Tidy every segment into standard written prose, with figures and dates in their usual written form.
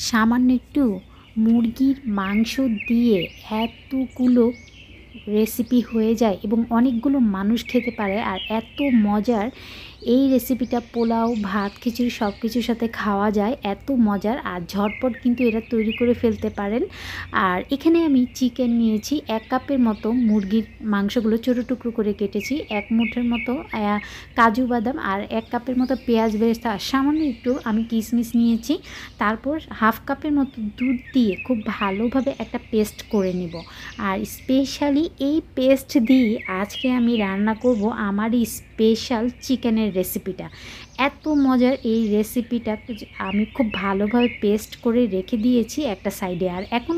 সামান্য একটু মুরগির মাংস দিয়ে এতগুলো রেসিপি হয়ে যায় এবং অনেকগুলো মানুষ খেতে পারে। আর এত মজার এই রেসিপিটা পোলাও, ভাত, খিচুড়ি সব কিছুর সাথে খাওয়া যায়, এত মজার। আর ঝটপট কিন্তু এটা তৈরি করে ফেলতে পারেন। আর এখানে আমি চিকেন নিয়েছি 1 কাপের মতো, মুরগির মাংসগুলো ছোটো টুকরো করে কেটেছি, 1 মুঠের মতো কাজু বাদাম আর 1 কাপের মতো পেঁয়াজ বেরেস্তা, আর সামান্য একটু আমি কিশমিশ নিয়েছি। তারপর হাফ কাপের মতো দুধ দিয়ে খুব ভালোভাবে একটা পেস্ট করে নেব। আর স্পেশালি এই পেস্ট দিয়ে আজকে আমি রান্না করব আমার এই স্পেশাল চিকেনের রেসিপিটা। এত মজার এই রেসিপিটা আমি খুব ভালোভাবে পেস্ট করে রেখে দিয়েছি একটা সাইডে। আর এখন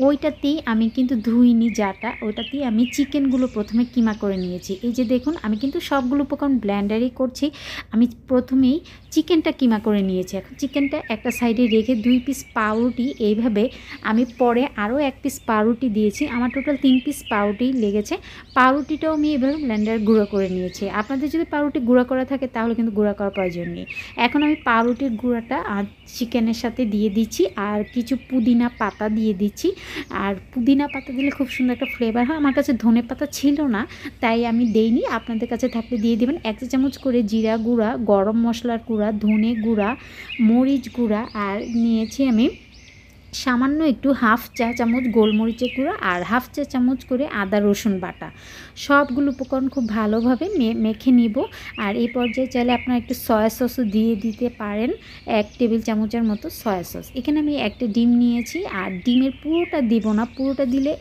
ওইটাতেই আমি কিন্তু ধুইনি জাটা, ওইটাতেই আমি চিকেনগুলো প্রথমে কিমা করে নিয়েছি। এই যে দেখুন, আমি কিন্তু সবগুলো উপকরণ ব্লেন্ডারই করছি। আমি প্রথমেই চিকেনটা কিমা করে নিয়েছি। এখন চিকেনটা একটা সাইডে রেখে 2 পিস পাউরুটি এইভাবে আমি পরে আরও 1 পিস পাউরুটি দিয়েছি। আমার টোটাল 3 পিস পাউরুটি লেগেছে। পাউরুটিটাও আমি এভাবে ব্লেন্ডারে গুঁড়ো করে নিয়েছি। আপনাদের যদি পাউরুটি গুঁড়া করা থাকে তাহলে কিন্তু গুঁড়া করার প্রয়োজন নেই। এখন আমি পাউরুটির গুঁড়াটা চিকেনের সাথে দিয়ে দিচ্ছি, আর কিছু পুদিনা পাতা দিয়ে দিচ্ছি। আর পুদিনা পাতা দিলে খুব সুন্দর একটা ফ্লেভার হয়। আমার কাছে ধনে পাতা ছিল না, তাই আমি দেইনি। আপনাদের কাছে থাকলে দিয়ে দেবেন। 1 চা চামচ করে জিরা গুঁড়া, গরম মশলার গুঁড়া, ধনে গুঁড়া, মরিচ গুঁড়া, আর নিয়েছি আমি সামান্য একটু হাফ চা চামচ গোলমরিচের গুঁড়ো, আর হাফ চা চামচ করে আদা রসুন বাটা। সবগুলো উপকরণ খুব ভালোভাবে মেখে নিব। আর এই পর্যায়ে চাইলে আপনারা একটু সয়া সসও দিয়ে দিতে পারেন, 1 টেবিল চামচের মতো সয়া সস। এখানে আমি একটা ডিম নিয়েছি, আর ডিমের পুরোটা দিব না, পুরোটা দিলে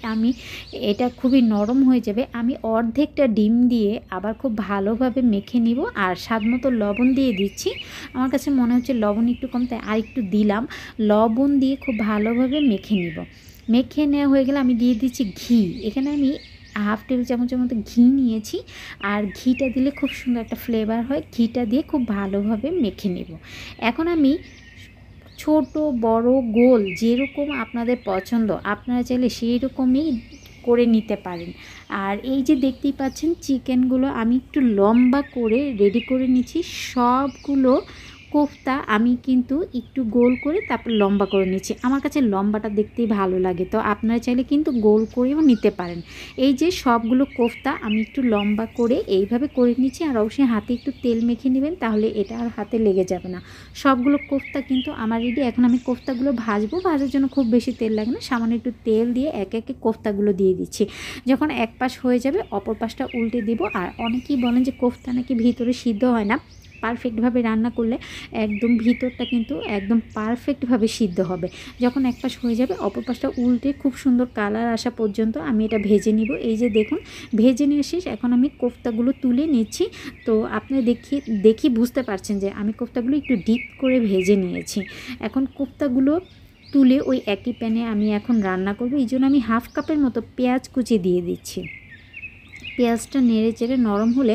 এটা খুবই নরম হয়ে যাবে। আমি অর্ধেকটা ডিম দিয়ে আবার খুব ভালোভাবে মেখে নিব। আর স্বাদ মতো লবণ দিয়ে দিচ্ছি। আমার কাছে মনে হচ্ছে লবণ একটু কম, তাই আর একটু দিলাম। লবণ দিয়ে খুব ভালোভাবে মেখে নিব। মেখে নেওয়া হয়ে গেলে আমি দিয়ে দিচ্ছি ঘি। এখানে আমি হাফ টেবিল চামচের মতো ঘি নিয়েছি, আর ঘিটা দিলে খুব সুন্দর একটা ফ্লেভার হয়। ঘিটা দিয়ে খুব ভালোভাবে মেখে নেব। এখন আমি ছোট বড় গোল যেরকম আপনাদের পছন্দ আপনারা চাইলে সেই রকমই করে নিতে পারেন। আর এই যে দেখতেই পাচ্ছেন চিকেনগুলো আমি একটু লম্বা করে রেডি করে নিচ্ছি। সবগুলো কোফতা আমি কিন্তু একটু গোল করে তারপর লম্বা করে নিচ্ছি। আমার কাছে লম্বাটা দেখতেই ভালো লাগে, তো আপনারা চাইলে কিন্তু গোল করেও নিতে পারেন। এই যে সবগুলো কোফতা আমি একটু লম্বা করে এইভাবে করে নিচ্ছি। আর অবশ্যই হাতে একটু তেল মেখে নেবেন, তাহলে এটা আর হাতে লেগে যাবে না। সবগুলো কোফতা কিন্তু আমার রেডি। এখন আমি কোফতাগুলো ভাজবো। ভাজার জন্য খুব বেশি তেল লাগে না, সামান্য একটু তেল দিয়ে একে একে কোফতাগুলো দিয়ে দিচ্ছি। যখন এক পাশ হয়ে যাবে অপর পাশটা উল্টে দিব। আর অনেকেই বলেন যে কোফতা নাকি ভিতরে সিদ্ধ হয় না, পারফেক্টভাবে রান্না করলে একদম ভিতরটা কিন্তু একদম পারফেক্টভাবে সিদ্ধ হবে। যখন এক পাশ হয়ে যাবে অপর পাশটা উল্টে খুব সুন্দর কালার আসা পর্যন্ত আমি এটা ভেজে নিব। এই যে দেখুন ভেজে নিয়ে শেষ। এখন আমি কোফতাগুলো তুলে নিচ্ছি। তো আপনি দেখি বুঝতে পারছেন যে আমি কোফতাগুলো একটু ডিপ করে ভেজে নিয়েছি। এখন কোফতাগুলো তুলে ওই একই প্যানে আমি এখন রান্না করব। এই জন্য আমি হাফ কাপের মতো পেঁয়াজ কুচি দিয়ে দিচ্ছি। পেঁয়াজটা নেড়ে চেড়ে নরম হলে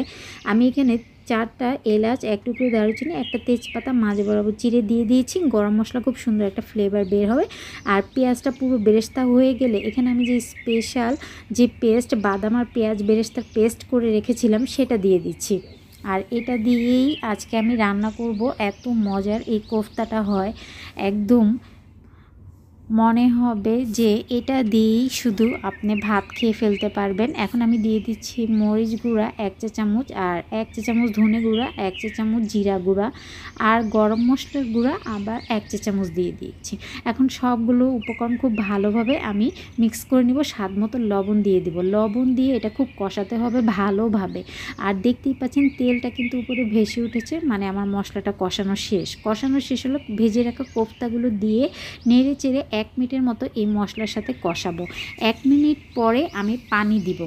আমি এখানে 4টা এলাচ, 1 টুকরো দারুচিনি, একটা তেজপাতা মাঝে বরাবর চিড়ে দিয়ে দিয়েছি। গরম মশলা খুব সুন্দর একটা ফ্লেভার বের হবে। আর পেঁয়াজটা পুরো বেরেস্তা হয়ে গেলে এখানে আমি যে স্পেশাল যে পেস্ট বাদাম আর পেঁয়াজ বেরেস্তার পেস্ট করে রেখেছিলাম সেটা দিয়ে দিচ্ছি। আর এটা দিয়েই আজকে আমি রান্না করব। এত মজার এই কোফতাটা হয়, একদম মনে হবে যে এটা দিয়েই শুধু আপনি ভাত খেয়ে ফেলতে পারবেন। এখন আমি দিয়ে দিচ্ছি মরিচ গুঁড়া 1 চা চামচ, আর 1 চা চামচ ধনে গুঁড়া, 1 চা চামচ জিরা গুঁড়া, আর গরম মশলার গুঁড়া আবার 1 চা চামচ দিয়ে দিয়েছি। এখন সবগুলো উপকরণ খুব ভালোভাবে আমি মিক্স করে নিব। স্বাদ মতো লবণ দিয়ে দিব। লবণ দিয়ে এটা খুব কষাতে হবে ভালোভাবে। আর দেখতেই পাচ্ছেন তেলটা কিন্তু উপরে ভেসে উঠেছে, মানে আমার মশলাটা কষানো শেষ হলো। ভেজে রাখা কোফতাগুলো দিয়ে নেড়ে চেড়ে 1 মিনিটের মতো এই মশলার সাথে কষাবো। 1 মিনিট পরে আমি পানি দিব।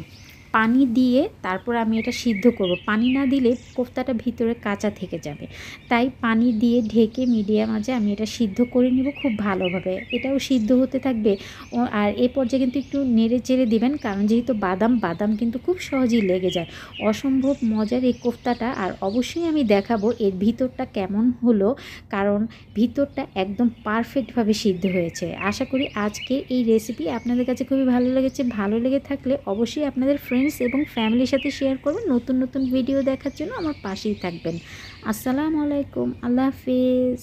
পানি দিয়ে তারপর আমি এটা সিদ্ধ করব। পানি না দিলে কোফতাটা ভিতরে কাঁচা থেকে যাবে, তাই পানি দিয়ে ঢেকে মিডিয়াম আঁচে আমি এটা সিদ্ধ করে নিব খুব ভালোভাবে। এটাও সিদ্ধ হতে থাকবে। আর এই পর্যায়ে কিন্তু একটু নেড়ে চেড়ে দিবেন, কারণ যেহেতু বাদাম কিন্তু খুব সহজেই লেগে যায়। অসম্ভব মজার এই কোফতাটা। আর অবশ্যই আমি দেখাবো এর ভিতরটা কেমন হলো, কারণ ভিতরটা একদম পারফেক্টভাবে সিদ্ধ হয়েছে। আশা করি আজকে এই রেসিপি আপনাদের কাছে খুবই ভালো লেগেছে। ভালো লেগে থাকলে অবশ্যই আপনাদের ফ্রেন্ডস এবং ফ্যামিলির সাথে শেয়ার করবেন। নতুন ভিডিও দেখার জন্য আমার পাশেই থাকবেন। আসসালামু আলাইকুম, আল্লাহ হাফেজ।